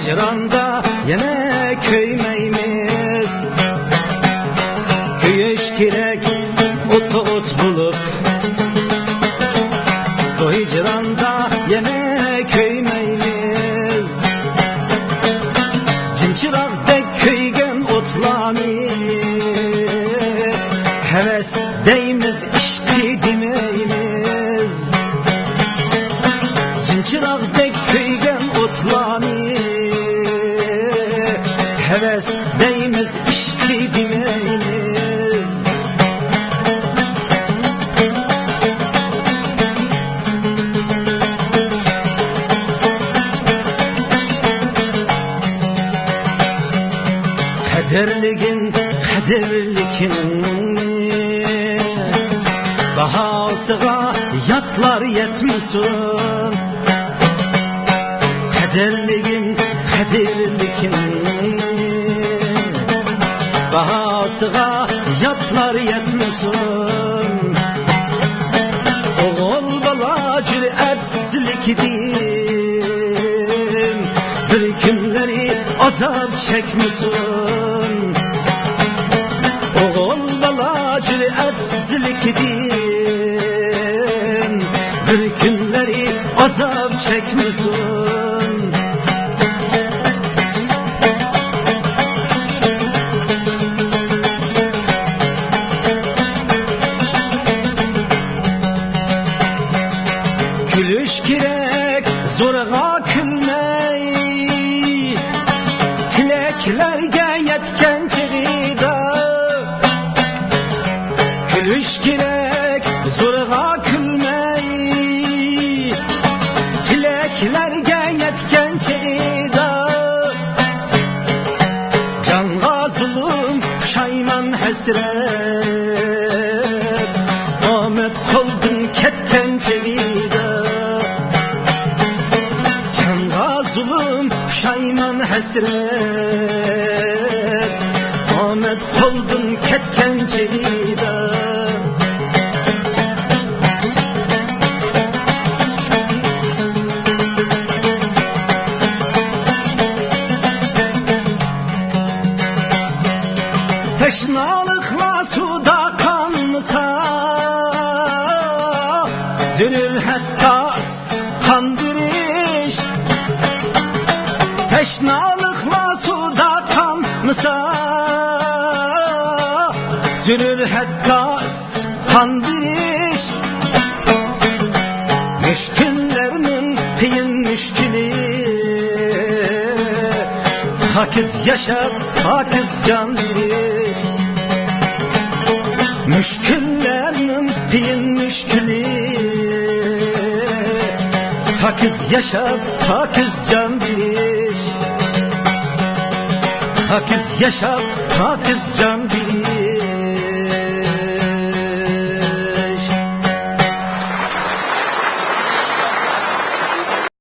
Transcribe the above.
hicranda yine köymeyimiz. Köyüş gerek ot bulup, bu hicranda yine köymeyimiz. Cimçırakdek köygen otlani, heves deyimiz işki demeyimiz. Cimçırakdek köygen otlani, heves deyimiz işki demeyimiz. Kaderlikin bahasıga yatlar yetmesin. Kaderlikin bahasıga yatlar yetmesin. Oğul bala cüretsizlikdin bir günleri azap çekmesin. Oğul bala cüretsizlikdin bir günleri azap çekmesin. Gülüş gerek zorga külmey, tileklerge yetken çığida. Gülüş gerek zorga külmey, tileklerge yetken çığida. Canga zulüm puşayman hasret, Ahmet koldun ketken çığida. Zulüm puşayman hasret, Ahmet koldun ketken çevida. Teşnalıkla suda kanmasa, zülül hatta kandırış. Teşnalıkla suda kanmasa, zülül hatta kandırış. Müşküllerinin kıyın müşkülü, hakiz yaşar, hakiz can verir. Müşküllerinin kıyın müşkülü, hakiz yaşar, hakiz can verir. Hakiz yaşar, hakiz can verir.